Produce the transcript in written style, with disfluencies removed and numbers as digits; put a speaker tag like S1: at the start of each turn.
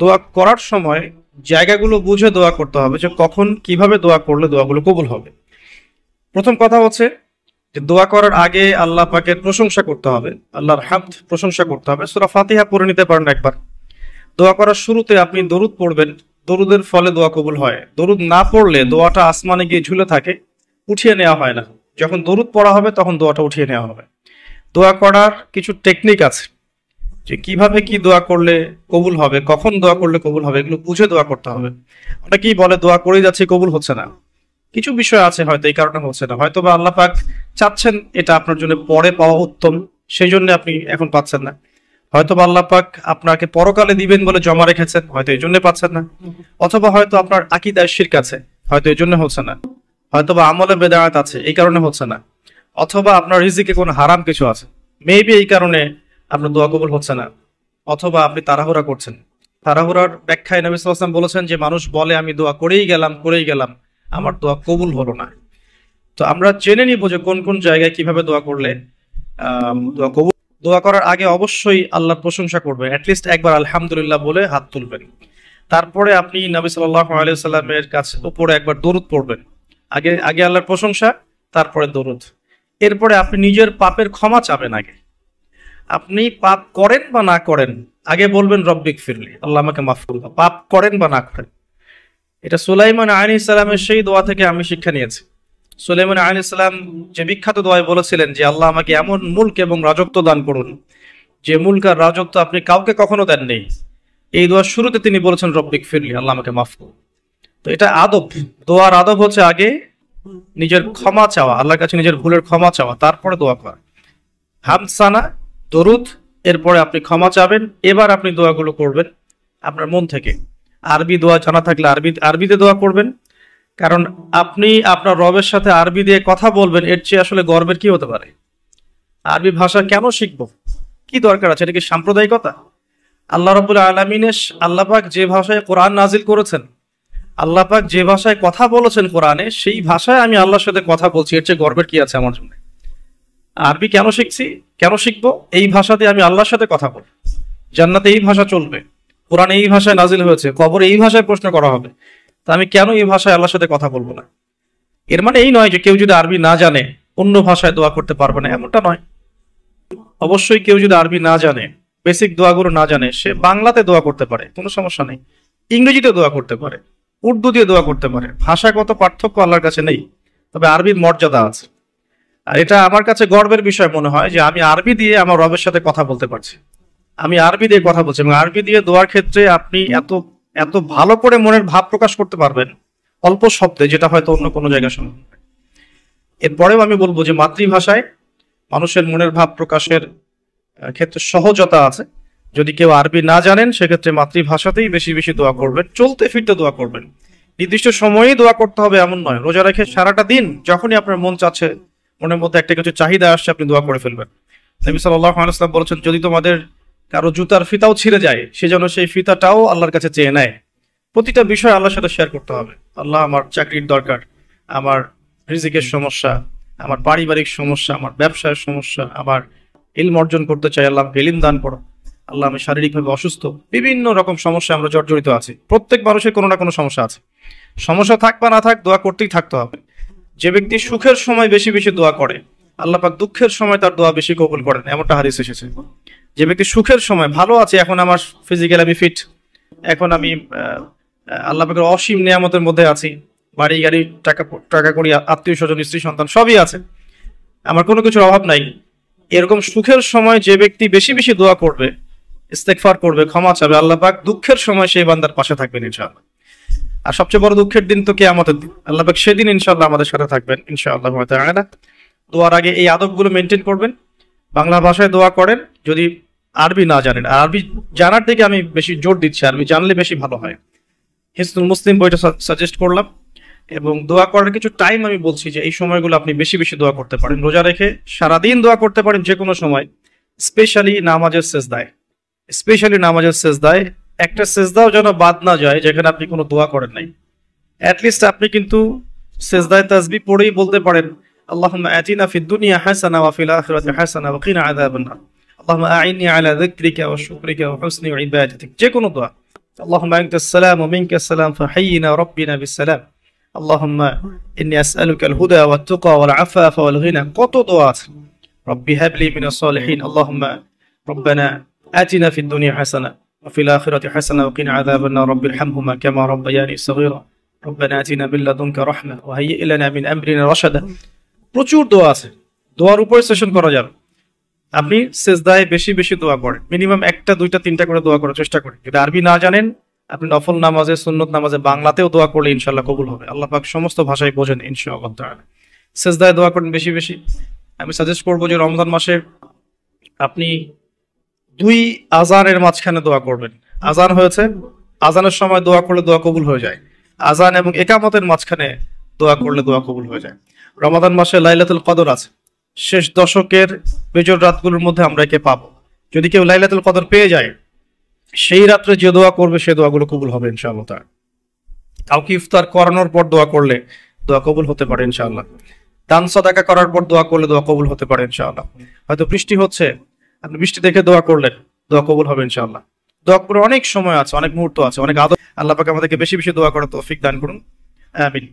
S1: দোয়া করার সময় জায়গাগুলো বুঝে দোয়া করতে হবে, যে কখন কিভাবে দোয়া করলে দোয়াগুলো কবুল হবে। প্রথম কথা হচ্ছে যে দোয়া করার আগে আল্লাহ পাকের প্রশংসা করতে হবে, আল্লাহর হামদ প্রশংসা করতে হবে। সূরা ফাতিহা পড়ে নিতে পারেন একবার। দোয়া করার শুরুতে আপনি দরুদ পড়বেন, দরুদের ফলে দোয়া কবুল হয়। দরুদ না পড়লে দোয়াটা আসমানে গিয়ে ঝুলে থাকে, উঠিয়ে নেওয়া হয় না। যখন দরুদ পড়া হবে তখন দোয়াটা উঠিয়ে নেওয়া হবে। দোয়া করার কিছু টেকনিক আছে, যে কিভাবে কি দোয়া করলে কবুল হবে, কখন দোয়া করলে কবুল হবে, এগুলো বুঝে দোয়া করতে হবে। অনেকেই বলে দোয়া করেই যাচ্ছে কবুল হচ্ছে না। কিছু বিষয় আছে হয়তো এই কারণে হচ্ছে না, হয়তো বা আল্লাহ পাক চাচ্ছেন এটা আপনার জন্য পরে পাওয়া উত্তম, সেই জন্য আপনি এখন পাচ্ছেন না। হয়তো বা আল্লাহ পাক আপনাকে পরকালে দিবেন বলে জমা রেখেছেন, হয়তো এই জন্য পাচ্ছেন না। অথবা হয়তো আপনার আকীদায় শিরক আছে, হয়তো এই জন্য হচ্ছে না। হয়তো বা আমলে বেদাত আছে, এই কারণে হচ্ছে না। অথবা আপনার রিজিকে কোনো হারাম কিছু আছে, মেবি এই কারণে আপনার দোয়া কবুল হচ্ছে না। অথবা আপনি তাড়াহুড়া করছেন। তাড়াহুড়ার ব্যাখ্যায় নবী সাল্লাল্লাহু আলাইহি ওয়াসাল্লাম বলেছেন যে মানুষ বলে আমি দোয়া করেই গেলাম, আমার দোয়া কবুল হলো না। তো আমরা জেনে নিব যে কোন কোন জায়গায় কিভাবে দোয়া করলে দোয়া কবুল। দোয়া করার আগে অবশ্যই আল্লাহর প্রশংসা করবেন, অ্যাটলিস্ট একবার আলহামদুলিল্লাহ বলে হাত তুলবেন। তারপরে আপনি নবী সাল্লাল্লাহু আলাইহি ওয়াসাল্লামের কাছে উপরে একবার দরুদ পড়বেন। আগে আগে আল্লাহর প্রশংসা, তারপরে দরুদ। এরপরে আপনি নিজের পাপের ক্ষমা চাবেন। আগে আপনি পাপ করেন বা না করেন, আগে বলবেন রব্বিক ফিরলি, আল্লাহ আমাকে মাফ করে দাও, পাপ করেন বা না করেন। এটা সুলাইমান আলাইহিস সালামের সেই দোয়া থেকে আমি শিক্ষা নিয়েছি। সুলাইমান আলাইহিস সালাম যে বিখ্যাত দোয়ায় বলেছিলেন যে আল্লাহ আমাকে এমন মুলক এবং রাজত্ব দান করুন যে মুলক আর রাজত্ব আপনি কাউকে কখনো দেননি। এই দোয়ার শুরুতে তিনি বলেছেন রব্বিক ফিরলি, আল্লাহ আমাকে মাফ করুন। তো এটা আদব, দোয়ার আদব হচ্ছে আগে নিজের ক্ষমা চাওয়া, আল্লাহর কাছে নিজের ভুলের ক্ষমা চাওয়া, তারপরে দোয়া করা। হামসানা, দরুদ, এরপরে আপনি ক্ষমা চাবেন। এবার আপনি দোয়াগুলো করবেন আপনার মন থেকে। আরবি দোয়া জানা থাকলে আরবিতে দোয়া করবেন, কারণ আপনি আপনার রবের সাথে আরবি দিয়ে কথা বলবেন, এর চেয়ে আসলে গর্বের কি হতে পারে। আরবি ভাষা কেন শিখবো, কি দরকার আছে? এটা কি সাম্প্রদায়িকতা? আল্লাহ রাব্বুল আলামিনের আল্লাহ পাক যে ভাষায় কোরআন নাজিল করেছেন, আল্লাহ পাক যে ভাষায় কথা বলেছেন কোরআনে, সেই ভাষায় আমি আল্লাহর সাথে কথা বলছি, এর চেয়ে গর্বের কি আছে আমার জন্য? আরবি কেন শিখছি, কেন শিখবো? এই ভাষাতে আমি আল্লাহর সাথে কথা বলবো। জান্নাতে এই ভাষা চলবে, কোরআনে এই ভাষায় নাজিল হয়েছে, কবরে এই ভাষায় প্রশ্ন করা হবে। তা আমি কেন এই ভাষায় আল্লাহর সাথে কথা বলবো না? এর মানে এই নয় যে কেউ যদি আরবি না জানে অন্য ভাষায় দোয়া করতে পারবে না, এমনটা নয়। অবশ্যই কেউ যদি আরবি না জানে, বেসিক দোয়াগুলো না জানে, সে বাংলাতে দোয়া করতে পারে, কোনো সমস্যা নেই। ইংরেজিতে দোয়া করতে পারে, উর্দু দিয়ে দোয়া করতে পারে। ভাষাগত পার্থক্য আল্লাহর কাছে নেই, তবে আরবির মর্যাদা আছে। আর এটা আমার কাছে গর্বের বিষয় মনে হয় যে আমি আরবি দিয়ে আমার রবের সাথে কথা বলতে পারছি। আমি আরবি দিয়ে কথা বলছি, এবং আরবি দিয়ে দোয়ার ক্ষেত্রে আপনি এত এত ভালো করে মনের ভাব প্রকাশ করতে পারবেন অল্প শব্দে, যেটা হয়তো অন্য কোনো জায়গায় সম্ভব নয়। এরপরেও আমি বলবো যে মাতৃভাষায় মানুষের মনের ভাব প্রকাশের ক্ষেত্রে সহজতা আছে। যদি কেউ আরবি না জানেন, সেক্ষেত্রে মাতৃভাষাতেই বেশি বেশি দোয়া করবেন, চলতে ফিরতে দোয়া করবেন। নির্দিষ্ট সময়েই দোয়া করতে হবে এমন নয়, রোজা রেখে সারাটা দিন যখনই আপনার মন চাচ্ছে, মনের মধ্যে একটা কিছু চাহিদা আসছে, আপনি দোয়া করে ফেলবেন। নবী সাল্লাল্লাহু আলাইহি ওয়াসাল্লাম বলেছেন, যদি তোমাদের কারো জুতার ফিতাও ছিঁড়ে যায়, সে যেন সেই ফিতাটাও আল্লাহর কাছে চেয়ে নেয়। প্রতিটা বিষয় আল্লাহর সাথে শেয়ার করতে হবে। আল্লাহ, আমার চাকরির দরকার, আমার রিজিকের সমস্যা, আমার পারিবারিক সমস্যা, আমার ব্যবসায়ের সমস্যা, আমার ইলম অর্জন করতে চাই, আল্লাহ আমাকে ইলম দান করো। আল্লাহ, আমি শারীরিকভাবে অসুস্থ। বিভিন্ন রকম সমস্যা আমরা জর্জরিত আছি। প্রত্যেক মানুষের কোনো না কোনো সমস্যা আছে। সমস্যা থাক বা না থাক, দোয়া করতেই থাকতে হবে। যে ব্যক্তি সুখের সময় বেশি বেশি দোয়া করে, আল্লাহ পাক দুঃখের সময় তার দোয়া বেশি কবুল করেন, এমনটা হাদিস এসেছে। যে ব্যক্তি সুখের সময় ভালো আছে, এখন আমার ফিজিক্যাল আমি ফিট, এখন আমি আল্লাহ পাকের অসীম নিয়ামতের মধ্যে আছি, বাড়ি গাড়ি টাকা টাকা করি, আত্মীয় স্বজন, স্ত্রী সন্তান সবই আছে, আমার কোনো কিছুর অভাব নাই। এরকম সুখের সময় যে ব্যক্তি বেশি বেশি দোয়া করবে, ইস্তেগফার করবে, ক্ষমা চাবে, আল্লাহ পাক দুঃখের সময় সেই বান্দার পাশে থাকবেন ইনশাআল্লাহ। আর সবচেয়ে বড় দুঃখের দিন তো কিয়ামতের দিন, আল্লাহ পাক সেদিন ইনশাআল্লাহ আমাদের সাথে থাকবেন ইনশাআল্লাহ তাআলা। দোয়ার আগে এই আদবগুলো মেনটেন করবেন। বাংলা ভাষায় দোয়া করেন যদি আরবি না জানেন। আর আরবি জানার দিকে আমি বেশি জোর দিচ্ছি, আরবি জানলে বেশি ভালো হয়। হিসনুল মুসলিম বইটা সাজেস্ট করলাম। এবং দোয়া করার কিছু টাইম আমি বলছি, যে এই সময়গুলো আপনি বেশি বেশি দোয়া করতে পারেন। রোজা রেখে সারাদিন দোয়া করতে পারেন যে কোনো সময়, স্পেশালি নামাজের সেজদায় একটা সেজদাও যেন বাদ না যায় যেখানে আপনি কোনো দোয়া করেন নাই। অ্যাটলিস্ট আপনি কিন্তু সেজদায় তাসবিহ পড়েই বলতে পারেন, আল্লাহুম্মা আতিনা ফিদ দুনিয়া হাসানা ওয়া ফিল আখিরাতি হাসানা ওয়া কিনা আযাবান নার, আল্লাহুম্মা আইন্নি আলা যিকরিকা ওয়া শুকরিকা ওয়া হুসনি ইবাদাতিক। যে কোনো দোয়া আল্লাহুম্মা আনতাস সালাম ওয়া মিনকাস সালাম ফাহাইয়িনা রাব্বিনা বিসসালাম। আল্লাহুম্মা ইন্নী আসআলুকাল হুদা ওয়াত তুকা ওয়াল আফাফা ওয়াল গিনা। কত দোয়া আছে। রব্বি হাবলি মিনাস সালিহিন। আল্লাহুম্মা রব্বানা আতিনা ফিদ দুনিয়া হাসানাহ ওয়া ফিল আখিরাতি হাসানাহ ওয়া কিনা আযাবান নার। রব্বির হামহুমা কামা রাব্বায়ানি সগীরা। রব্বানা আতিনা মিন লাদুনকা রাহমাহ ওয়া হাইয়্ লানা মিন আমরিনা রাশাদা। প্রচুর দোয়া আছে, দোয়ার উপর সেশন করা যাবে। আপনি সেজদায় বেশি বেশি দোয়া করেন, মিনিমাম একটা দুইটা তিনটা করে দোয়া করার চেষ্টা করেন। যদি আরবি না জানেন, আপনি নফল নামাজে, সুন্নত নামাজে বাংলাতেও দোয়া করলে ইনশাআল্লাহ কবুল হবে। আল্লাহ পাক সমস্ত ভাষায় বোঝেন ইনশাআল্লাহ তাআলা। সেজদায় দোয়া করেন বেশি বেশি। আমি সাজেস্ট করবো যে রমজান মাসে আপনি 2 আজানের মাঝখানে দোয়া করবেন। আজান হয়েছে, আজানের সময় দোয়া করলে দোয়া কবুল হয়ে যায়। আজান এবং একামতের মাঝখানে দোয়া করলে দোয়া কবুল হয়ে যায়। রমাদান মাসে লাইলাতুল কদর আছে, শেষ দশকের বেজর রাতগুলোর মধ্যে আমরা একে পাবো। যদি কেউ লাইলাতুল কদর পেয়ে যায়, সেই রাত্রে যে দোয়া করবে সে দোয়াগুলো কবুল হবে ইনশাআল্লাহ তাআলা। কাউকে ইফতার করানোর পর দোয়া করলে দোয়া কবুল হতে পারে ইনশাআল্লাহ। দান সাদাকা করার পর দোয়া করলে দোয়া কবুল হতে পারে ইনশাআল্লাহ। হয়তো বৃষ্টি হচ্ছে, আপনি বৃষ্টি দেখে দোয়া করলেন, দোয়া কবুল হবে ইনশাআল্লাহ। দোয়া করে অনেক সময় আছে, অনেক মুহূর্ত আছে, অনেক আদর। আল্লাহ পাক আমাদেরকে বেশি বেশি দোয়া করার তৌফিক দান করুন, আমিন।